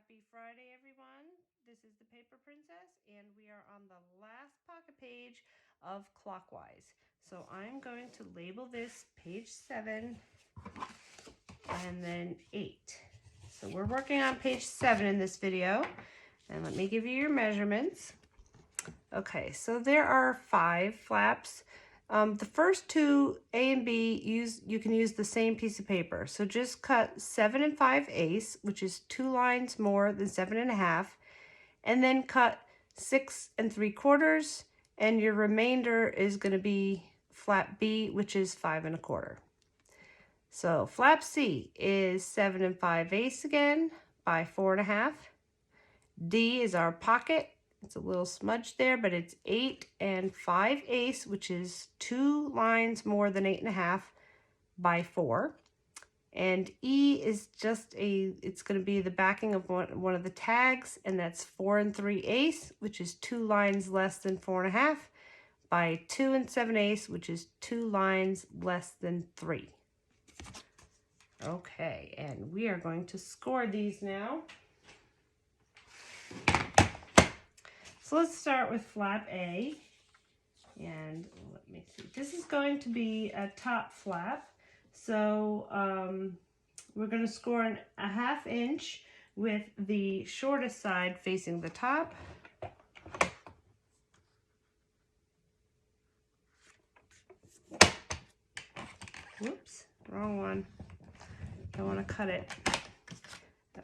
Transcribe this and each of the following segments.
Happy Friday, everyone. This is the Paper Princess, and we are on the last pocket page of Clockwise. So I'm going to label this page 7 and then 8. So we're working on page 7 in this video, and let me give you your measurements. Okay, so there are 5 flaps. The first two, A and B, you can use the same piece of paper. So just cut 7 5/8, which is 2 lines more than 7 1/2, and then cut 6 3/4, and your remainder is going to be flap B, which is 5 1/4. So flap C is 7 5/8 again by 4 1/2. D is our pocket. It's a little smudge there, but it's 8 5/8, which is 2 lines more than 8 1/2 by 4. And E is just it's going to be the backing of one of the tags, and that's 4 3/8, which is 2 lines less than 4 1/2 by 2 7/8, which is 2 lines less than 3. Okay, and we are going to score these now. So let's start with flap A, and let me see. This is going to be a top flap, so we're going to score a 1/2 inch with the shortest side facing the top. Whoops, wrong one. I want to cut it.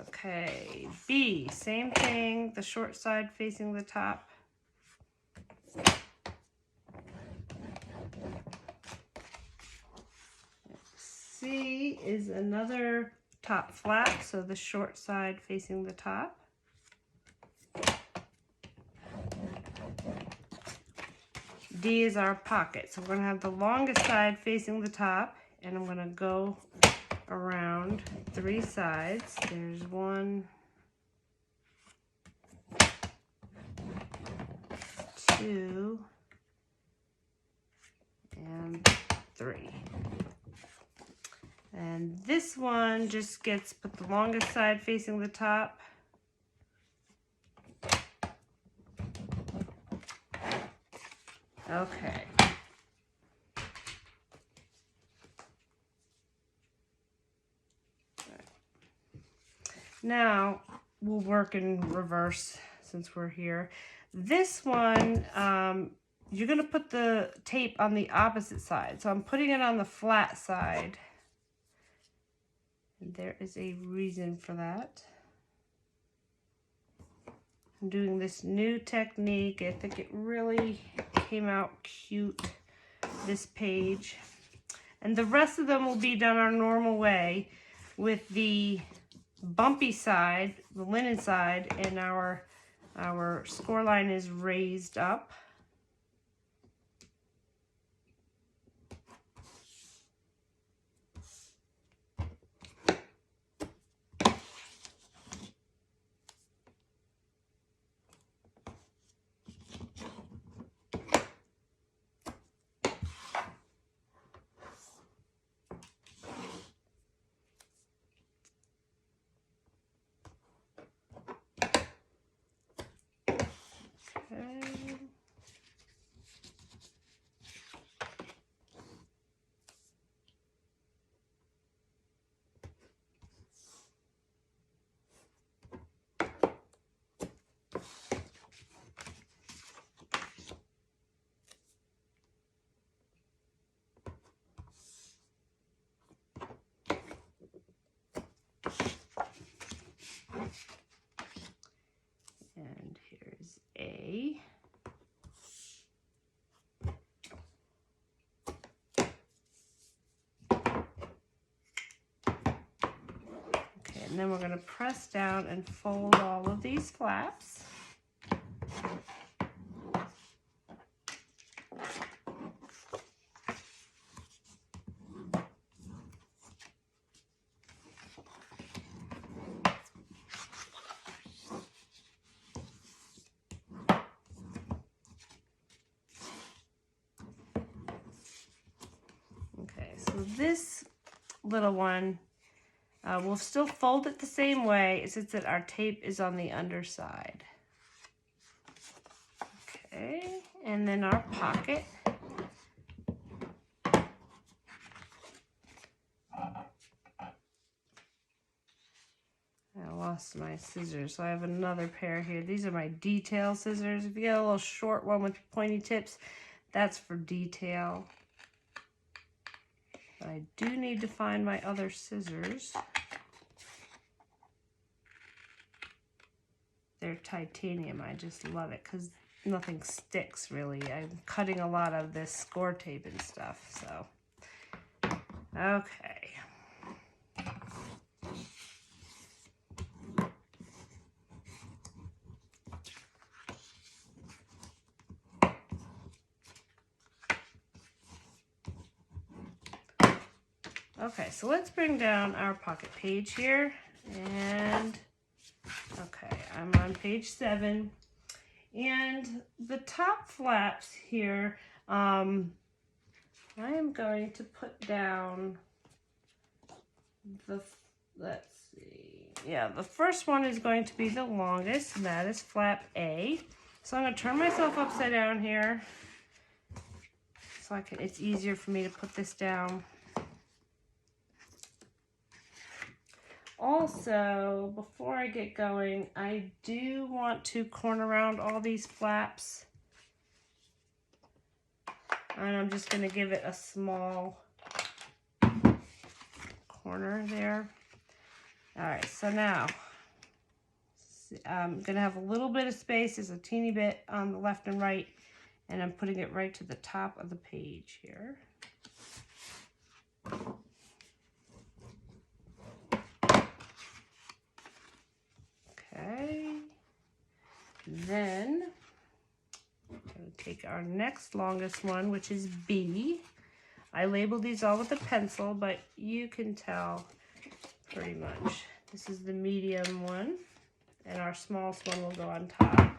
Okay, B, same thing, the short side facing the top. C is another top flap, so the short side facing the top. D is our pocket, so we're going to have the longest side facing the top, and I'm going to go around 3 sides. There's 1, 2, and 3. And this one just gets put the longest side facing the top. Okay. Now we'll work in reverse since we're here. This one, you're going to put the tape on the opposite side. So I'm putting it on the flat side. And there is a reason for that. I'm doing this new technique. I think it really came out cute, this page. And the rest of them will be done our normal way with the bumpy side, the linen side, and our score line is raised up. And here's A. Okay, and then we're going to press down and fold all of these flaps. Okay, so this little one, We'll still fold it the same way. It's just that our tape is on the underside. Okay, and then our pocket. I lost my scissors, so I have another pair here. These are my detail scissors. If you get a little short one with pointy tips, that's for detail. But I do need to find my other scissors. They're titanium. I just love it because nothing sticks really. I'm cutting a lot of this score tape and stuff, so. Okay. Okay, so let's bring down our pocket page here, and okay, I'm on page 7, and the top flaps here, I am going to put down the, let's see, yeah, the first one is going to be the longest, and that is flap A. So I'm going to turn myself upside down here, so it's easier for me to put this down. Also, before I get going, I do want to corner around all these flaps. And I'm just going to give it a small corner there. All right, so now I'm going to have a little bit of space. There's a teeny bit on the left and right, and I'm putting it right to the top of the page here. Okay, then I'm going to take our next longest one, which is B. I labeled these all with a pencil, but you can tell pretty much. This is the medium one, and our smallest one will go on top.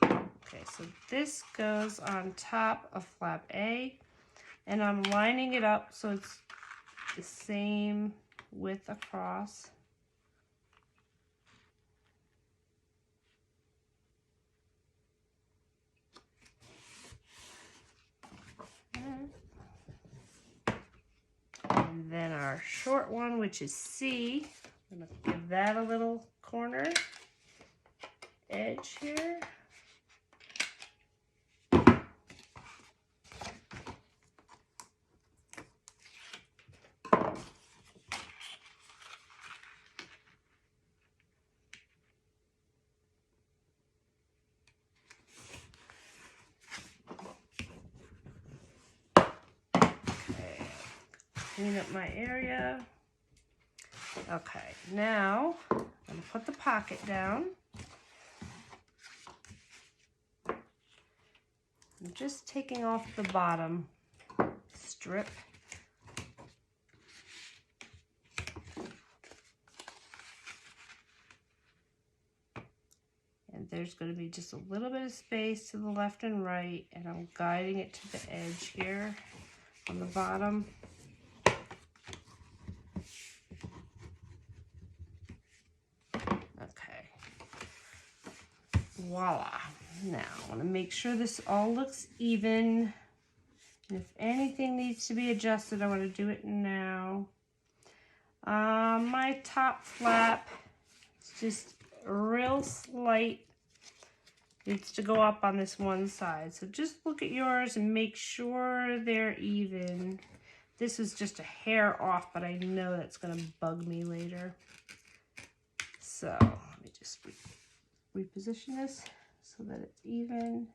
Okay, so this goes on top of flap A, and I'm lining it up so it's the same width across. And then our short one, which is C, I'm going to give that a little corner edge here. Clean up my area. Okay, now I'm going to put the pocket down. I'm just taking off the bottom strip. And there's going to be just a little bit of space to the left and right, and I'm guiding it to the edge here on the bottom. Voila. Now, I want to make sure this all looks even. And if anything needs to be adjusted, I want to do it now. My top flap is just real slight. Needs to go up on this one side. So just look at yours and make sure they're even. This is just a hair off, but I know that's going to bug me later. So let me just reposition this so that it's even.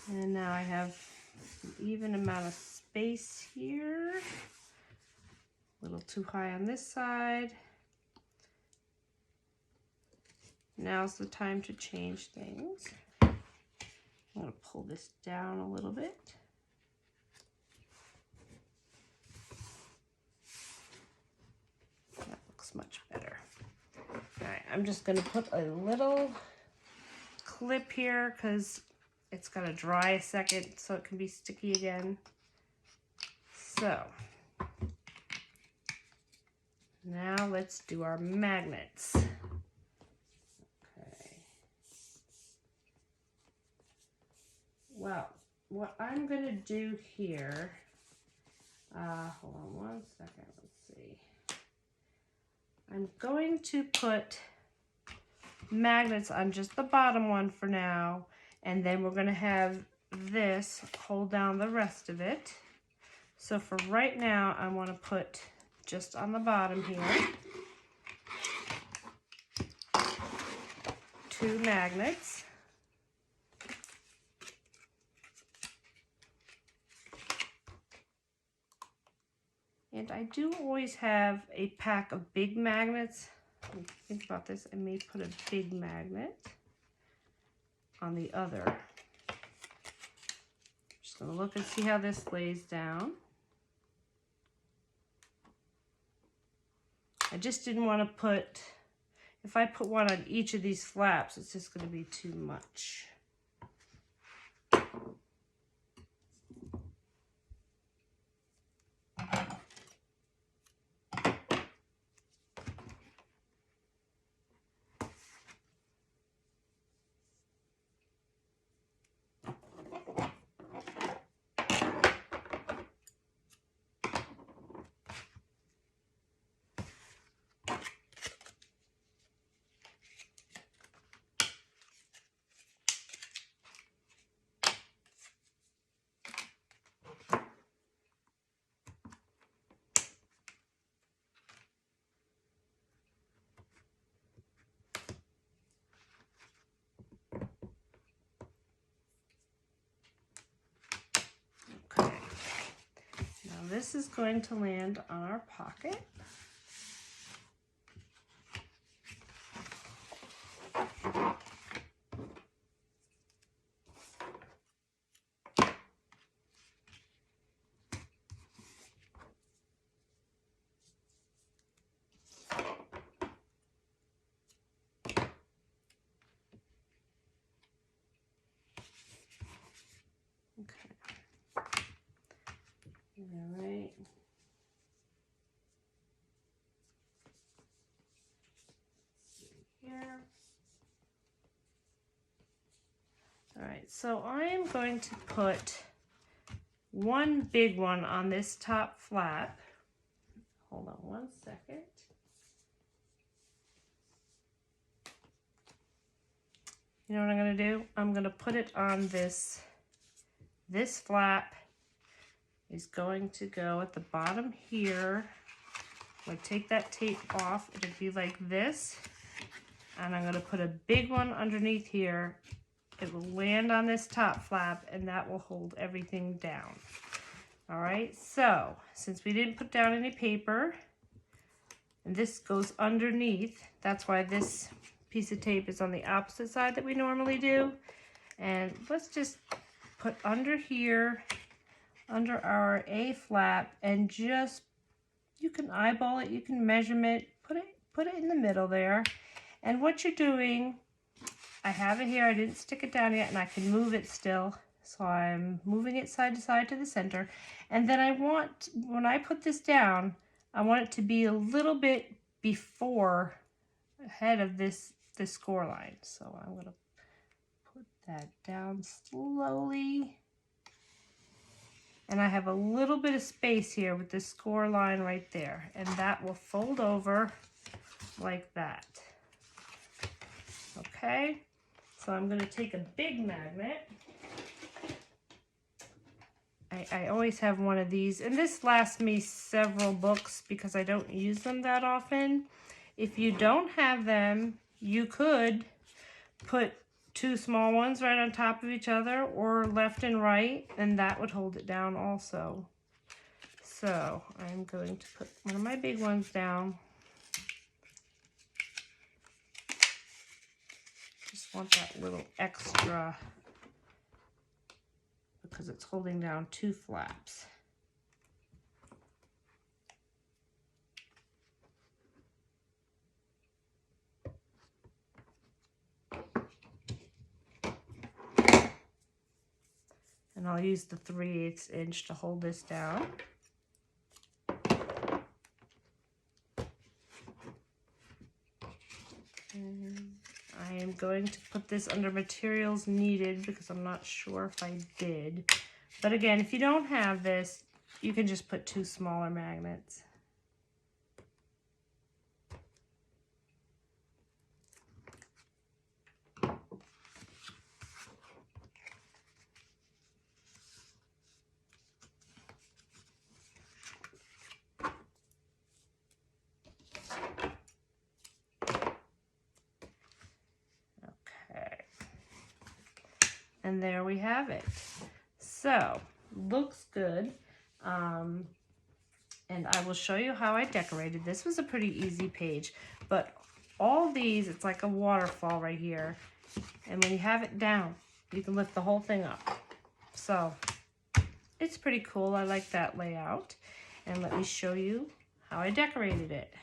And now I have an even amount of space here. A little too high on this side. Now's the time to change things. I'm going to pull this down a little bit. That looks much better. All right, I'm just going to put a little clip here because it's got to dry a second so it can be sticky again. So now let's do our magnets. Okay. Well, what I'm going to do here, hold on one second, let's see. I'm going to put magnets on just the bottom one for now, and then we're going to have this hold down the rest of it. So for right now, I want to put just on the bottom here 2 magnets. And I do always have a pack of big magnets. Think about this, I may put a big magnet on the other. Just gonna look and see how this lays down. I just didn't want to put, if I put one on each of these flaps, it's just going to be too much. Okay, now this is going to land on our pocket. All right. Here. All right, so I'm going to put one big one on this top flap. Hold on one second. You know what I'm going to do? I'm going to put it on this flap is going to go at the bottom here. I'm going to take that tape off. It'll be like this. And I'm going to put a big one underneath here. It will land on this top flap and that will hold everything down. All right, so since we didn't put down any paper, and this goes underneath, that's why this piece of tape is on the opposite side that we normally do. And let's just put under here, under our A flap, and just, you can eyeball it, you can measurement, put it in the middle there. And what you're doing, I have it here, I didn't stick it down yet, and I can move it still. So I'm moving it side to side to the center. And then I want, when I put this down, I want it to be a little bit before, ahead of this score line. So I'm gonna put that down slowly. And I have a little bit of space here with this score line right there. And that will fold over like that. Okay, so I'm gonna take a big magnet. I always have one of these, and this lasts me several books because I don't use them that often. If you don't have them, you could put 2 small ones right on top of each other or left and right, and that would hold it down also. So I'm going to put one of my big ones down. Just want that little extra because it's holding down 2 flaps. And I'll use the 3/8 inch to hold this down. And I am going to put this under materials needed because I'm not sure if I did. But again, if you don't have this, you can just put 2 smaller magnets. And there we have it. So, looks good. And I will show you how I decorated. This was a pretty easy page, but all these, it's like a waterfall right here. And when you have it down, you can lift the whole thing up. So, it's pretty cool. I like that layout. And let me show you how I decorated it.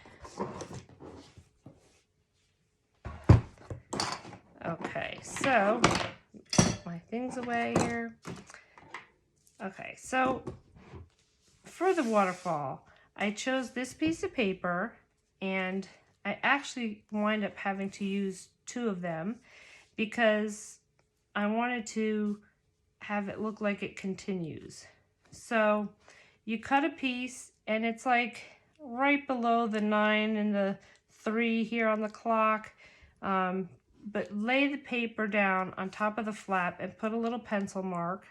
Okay, so my things away here. Okay, so for the waterfall, I chose this piece of paper, and I actually wind up having to use 2 of them because I wanted to have it look like it continues. So you cut a piece, and it's like right below the 9 and the 3 here on the clock. But lay the paper down on top of the flap and put a little pencil mark,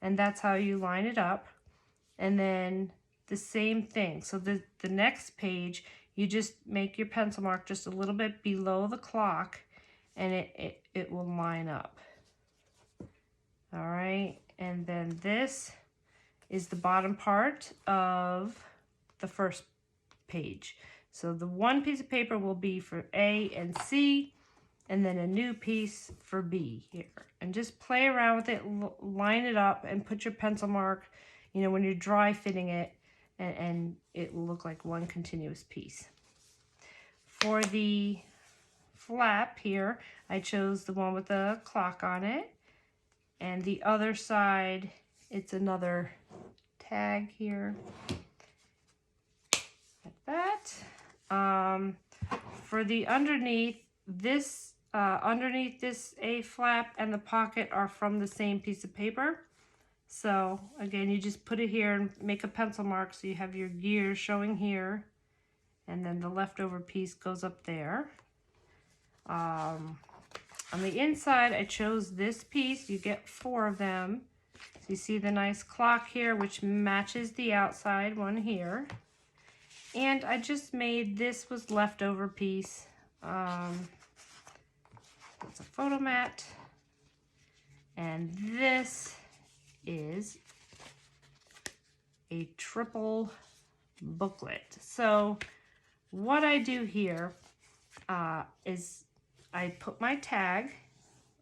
and that's how you line it up. And then the same thing. So the next page, you just make your pencil mark just a little bit below the clock, and it will line up. All right, and then this is the bottom part of the first page. So the one piece of paper will be for A and C, and then a new piece for B here. And just play around with it, line it up, and put your pencil mark, you know, when you're dry fitting it, and it will look like one continuous piece. For the flap here, I chose the one with the clock on it. And the other side, it's another tag here, like that. For the underneath this A flap and the pocket are from the same piece of paper. So again, you just put it here and make a pencil mark so you have your gears showing here, and then the leftover piece goes up there. On the inside, I chose this piece. You get 4 of them. So you see the nice clock here, which matches the outside one here. And I just made, this was leftover piece. It's a photo mat. And this is a triple booklet. So what I do here is I put my tag,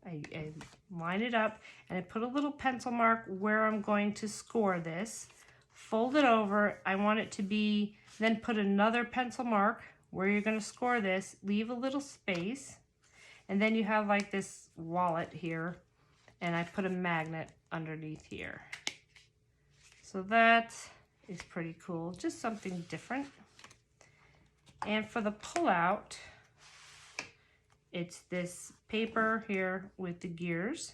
I line it up, and I put a little pencil mark where I'm going to score this, fold it over. I want it to be, then put another pencil mark where you're going to score this, leave a little space, and then you have like this wallet here, and I put a magnet underneath here. So that is pretty cool, just something different. And for the pull-out, it's this paper here with the gears.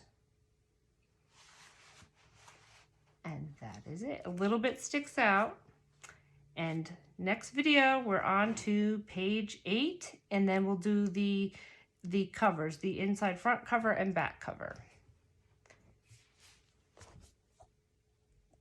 And that is it. A little bit sticks out. And next video, we're on to page 8, and then we'll do the covers, the inside front cover and back cover.